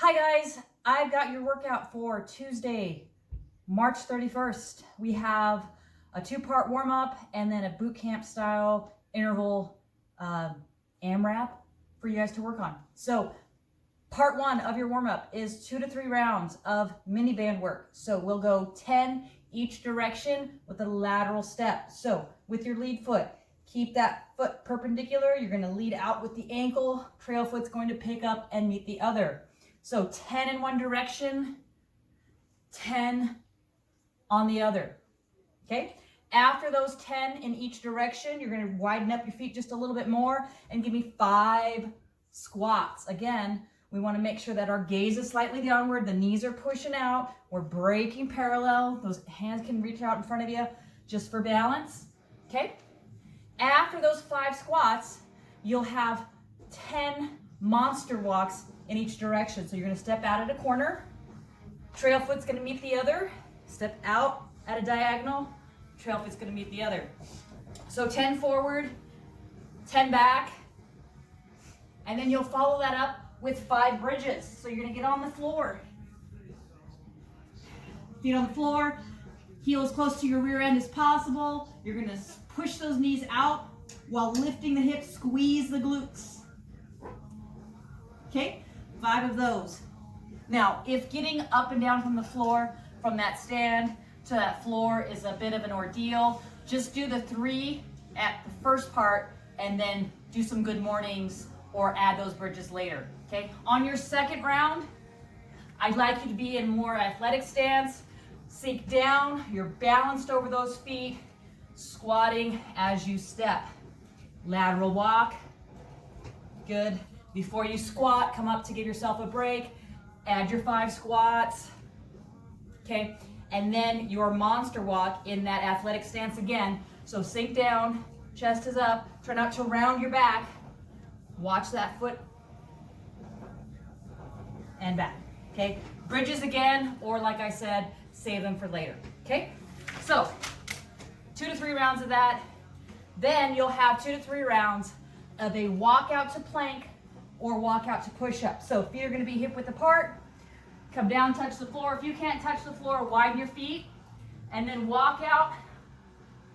Hi guys, I've got your workout for Tuesday, March 31st. We have a 2-part warm-up and then a boot camp style interval AMRAP for you guys to work on. So part 1 of your warm-up is 2 to 3 rounds of mini band work. So we'll go 10 each direction with a lateral step. So with your lead foot, keep that foot perpendicular. You're going to lead out with the ankle. Trail foot's going to pick up and meet the other. So 10 in one direction, 10 on the other, okay? After those 10 in each direction, you're gonna widen up your feet just a little bit more and give me 5 squats. Again, we wanna make sure that our gaze is slightly downward, the knees are pushing out, we're breaking parallel, those hands can reach out in front of you just for balance, okay? After those 5 squats, you'll have 10 monster walks in each direction. So you're gonna step out at a corner, trail foot's gonna meet the other, step out at a diagonal, trail foot's gonna meet the other. So 10 forward, 10 back, and then you'll follow that up with 5 bridges. So you're gonna get on the floor. Feet on the floor, heel as close to your rear end as possible. You're gonna push those knees out while lifting the hips, squeeze the glutes. Okay, 5 of those. Now, if getting up and down from the floor, from that stand to that floor is a bit of an ordeal, just do the 3 at the first part and then do some good mornings or add those bridges later, okay? On your second round, I'd like you to be in more athletic stance, sink down, you're balanced over those feet, squatting as you step. Lateral walk, good. Before you squat, come up to give yourself a break, add your 5 squats, okay? And then your monster walk in that athletic stance again. So sink down, chest is up, try not to round your back, watch that foot, and back, okay? Bridges again, or like I said, save them for later, okay? So 2 to 3 rounds of that. Then you'll have 2 to 3 rounds of a walkout to plank or walk out to push up. So feet are gonna be hip width apart, come down, touch the floor. If you can't touch the floor, widen your feet, and then walk out,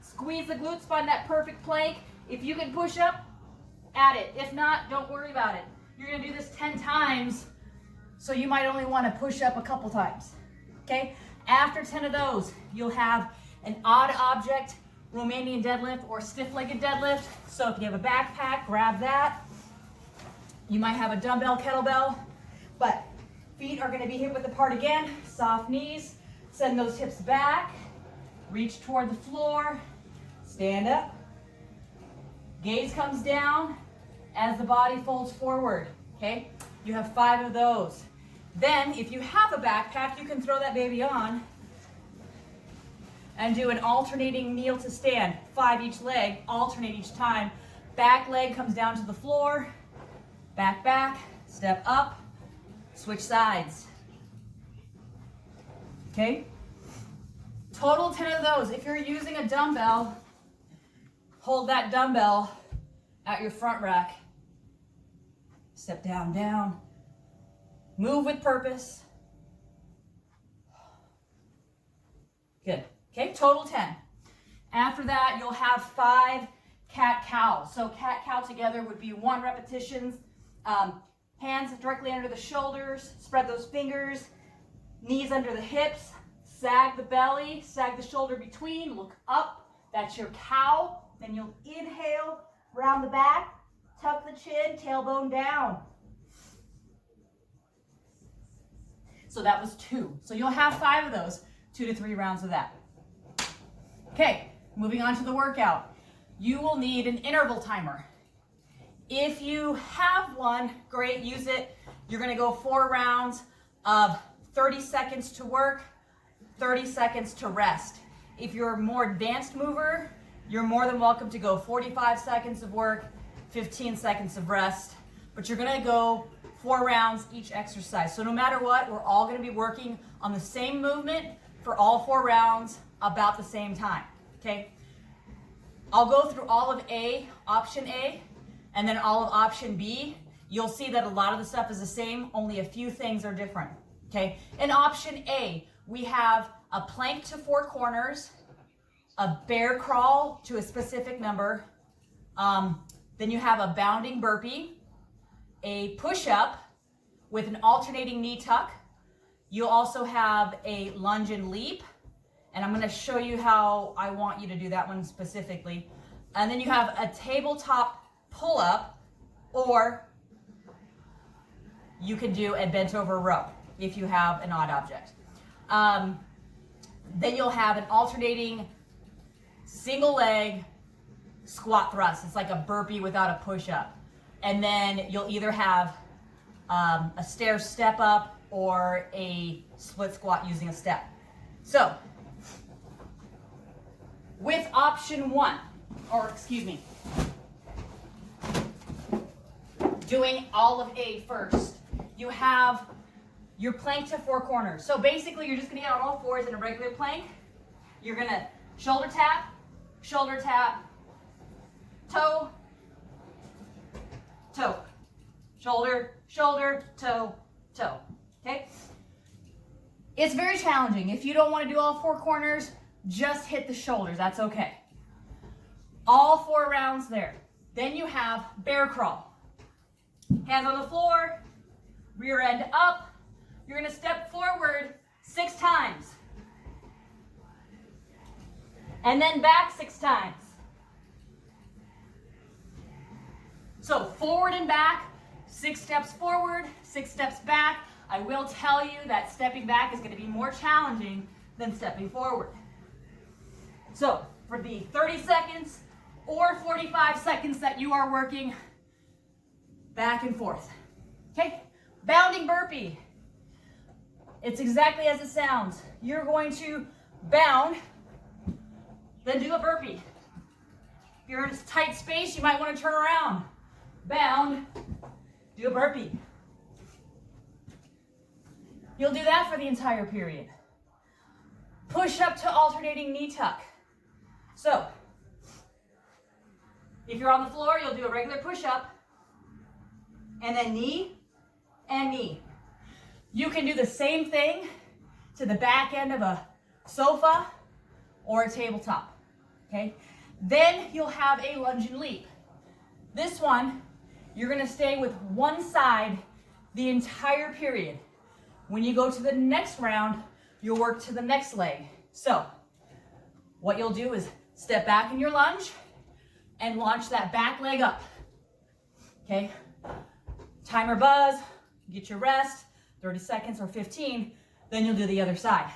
squeeze the glutes, find that perfect plank. If you can push up, add it. If not, don't worry about it. You're gonna do this 10 times, so you might only wanna push up a couple times, okay? After 10 of those, you'll have an odd object Romanian deadlift or stiff-legged deadlift. So if you have a backpack, grab that. You might have a dumbbell, kettlebell, but feet are gonna be hip width apart again, soft knees, send those hips back, reach toward the floor, stand up, gaze comes down as the body folds forward, okay? You have 5 of those. Then, if you have a backpack, you can throw that baby on and do an alternating kneel to stand, 5 each leg, alternate each time. Back leg comes down to the floor, back, back, step up, switch sides, okay? Total 10 of those. If you're using a dumbbell, hold that dumbbell at your front rack. Step down, down, move with purpose. Good, okay, total 10. After that, you'll have 5 cat-cow. So cat-cow together would be 1 repetitions. Hands directly under the shoulders, spread those fingers, knees under the hips, sag the belly, sag the shoulder between, look up, that's your cow. Then you'll inhale, round the back, tuck the chin, tailbone down. So that was 2. So you'll have 5 of those, 2 to 3 rounds of that. Okay, moving on to the workout. You will need an interval timer. If you have one, great, use it. You're gonna go 4 rounds of 30 seconds to work, 30 seconds to rest. If you're a more advanced mover, you're more than welcome to go 45 seconds of work, 15 seconds of rest, but you're gonna go 4 rounds each exercise. So no matter what, we're all gonna be working on the same movement for all 4 rounds about the same time, okay? I'll go through all of A, option A, and then all of option B. you'll see that a lot of the stuff is the same, only a few things are different, okay? In option A, we have a plank to 4 corners, a bear crawl to a specific number, then you have a bounding burpee, a push-up with an alternating knee tuck. You'll also have a lunge and leap, and I'm going to show you how I want you to do that one specifically. And then you have a tabletop pull-up, or you can do a bent over row if you have an odd object. Then you'll have an alternating single leg squat thrust. It's like a burpee without a push-up. And then you'll either have a stair step up or a split squat using a step. So, with option 1, or excuse me, doing all of A first, you have your plank to 4 corners. So basically you're just gonna get on all fours in a regular plank. You're gonna shoulder tap, toe, toe, shoulder, shoulder, toe, toe, okay? It's very challenging. If you don't want to do all 4 corners, just hit the shoulders, that's okay. All 4 rounds there. Then you have bear crawl. Hands on the floor, rear end up. You're gonna step forward 6 times. And then back 6 times. So forward and back, 6 steps forward, 6 steps back. I will tell you that stepping back is going to be more challenging than stepping forward. So for the 30 seconds or 45 seconds that you are working, back and forth. Okay, bounding burpee. It's exactly as it sounds. You're going to bound, then do a burpee. If you're in a tight space, you might want to turn around. Bound, do a burpee. You'll do that for the entire period. Push up to alternating knee tuck. So, if you're on the floor, you'll do a regular push up, and then knee and knee. You can do the same thing to the back end of a sofa or a tabletop, okay? Then you'll have a lunge and leap. This one, you're gonna stay with one side the entire period. When you go to the next round, you'll work to the next leg. So, what you'll do is step back in your lunge and launch that back leg up, okay? Timer buzz, get your rest, 30 seconds or 15, then you'll do the other side.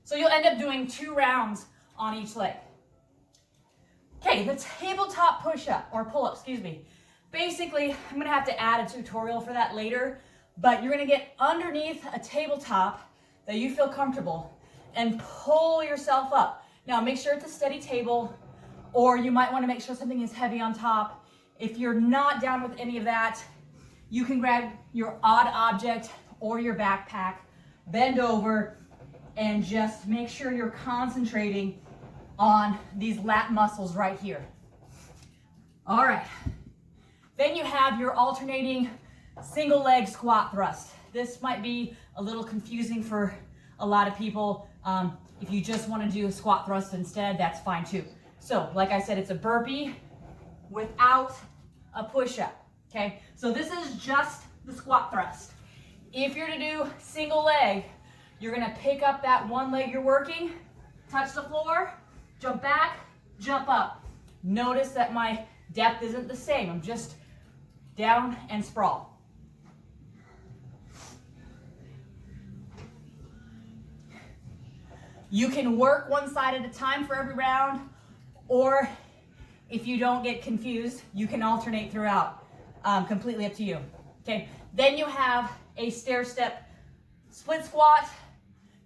So you'll end up doing 2 rounds on each leg. Okay, the tabletop push-up, or pull-up, excuse me. Basically, I'm gonna have to add a tutorial for that later, but you're gonna get underneath a tabletop that you feel comfortable and pull yourself up. Now make sure it's a steady table, or you might wanna make sure something is heavy on top. If you're not down with any of that, you can grab your odd object or your backpack, bend over, and just make sure you're concentrating on these lat muscles right here. All right. Then you have your alternating single leg squat thrust. This might be a little confusing for a lot of people. If you just want to do a squat thrust instead, that's fine too. So, like I said, it's a burpee without a push-up, okay? So this is just the squat thrust. If you're to do single leg, you're gonna pick up that one leg you're working, touch the floor, jump back, jump up. Notice that my depth isn't the same. I'm just down and sprawl. You can work one side at a time for every round, or if you don't get confused, you can alternate throughout. Completely up to you. Okay. Then you have a stair step split squat.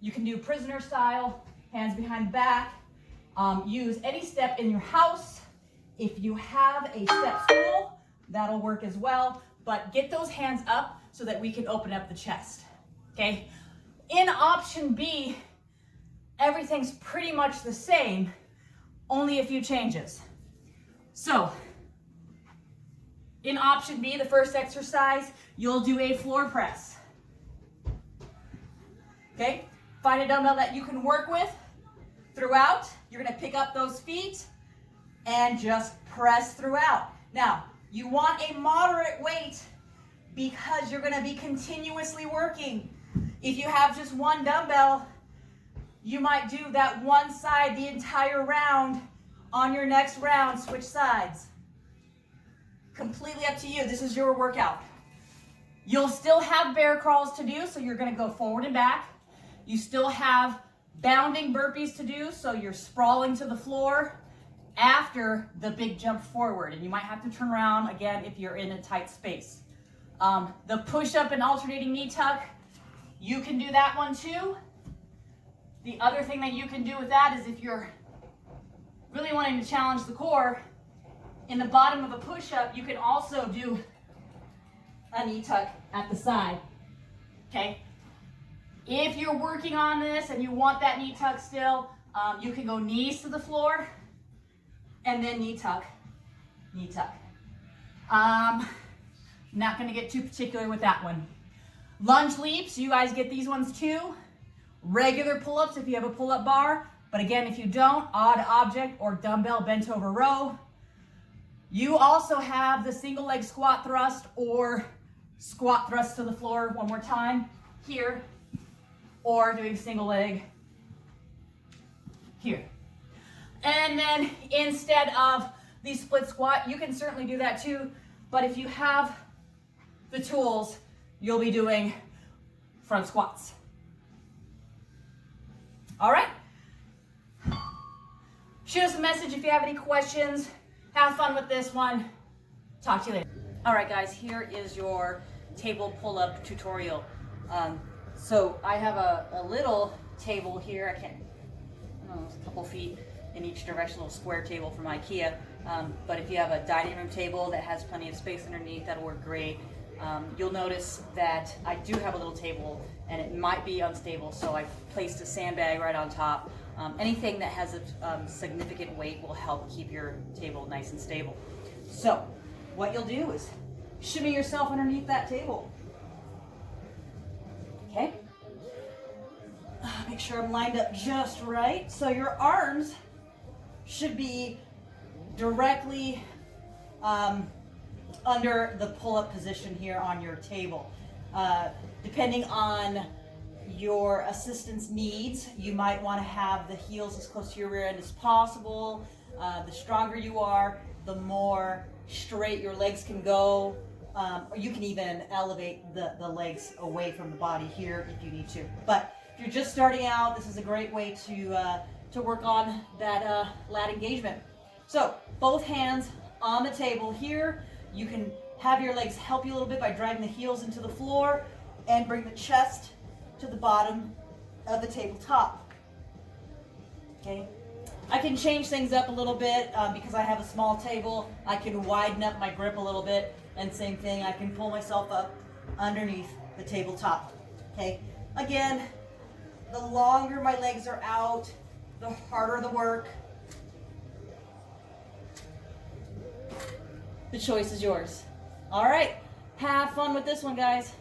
You can do prisoner style, hands behind the back. Use any step in your house. If you have a step stool, that'll work as well. But get those hands up so that we can open up the chest. Okay. In option B, everything's pretty much the same, only a few changes. So, In option B, the first exercise, you'll do a floor press. Okay, find a dumbbell that you can work with throughout. You're gonna pick up those feet and just press throughout. Now, you want a moderate weight because you're gonna be continuously working. If you have just one dumbbell, you might do that one side the entire round. On your next round, switch sides. Completely up to you. This is your workout. You'll still have bear crawls to do, so you're gonna go forward and back. You still have bounding burpees to do, so you're sprawling to the floor after the big jump forward, and you might have to turn around again if you're in a tight space. The push-up and alternating knee tuck, you can do that one too. The other thing that you can do with that is if you're really wanting to challenge the core, in the bottom of a push-up, you can also do a knee tuck at the side, okay? If you're working on this and you want that knee tuck still, you can go knees to the floor and then knee tuck, knee tuck. Not gonna get too particular with that one. Lunge leaps, you guys get these ones too. Regular pull-ups if you have a pull-up bar, but again, if you don't, odd object or dumbbell bent over row. You also have the single leg squat thrust or squat thrust to the floor one more time here, or doing single leg here. And then instead of the split squat, you can certainly do that too, but if you have the tools, you'll be doing front squats. All right? Shoot us a message if you have any questions. Have fun with this one. Talk to you later. All right, guys, here is your table pull-up tutorial. So I have a little table here. I don't know, it's a couple feet in each direction, a little square table from IKEA. But if you have a dining room table that has plenty of space underneath, that'll work great. You'll notice that I do have a little table and it might be unstable, so I've placed a sandbag right on top. Anything that has a significant weight will help keep your table nice and stable. So what you'll do is shimmy yourself underneath that table. Okay? Make sure I'm lined up just right. So your arms should be directly under the pull-up position here on your table. Depending on your assistant's needs, you might want to have the heels as close to your rear end as possible. The stronger you are, the more straight your legs can go. Or you can even elevate the legs away from the body here if you need to. But if you're just starting out, this is a great way to work on that lat engagement. So both hands on the table here. You can have your legs help you a little bit by driving the heels into the floor and bring the chest to the bottom of the tabletop. Okay, I can change things up a little bit because I have a small table. I can widen up my grip a little bit, and same thing, I can pull myself up underneath the tabletop. Okay, again, the longer my legs are out, the harder the work. The choice is yours. All right, have fun with this one, guys.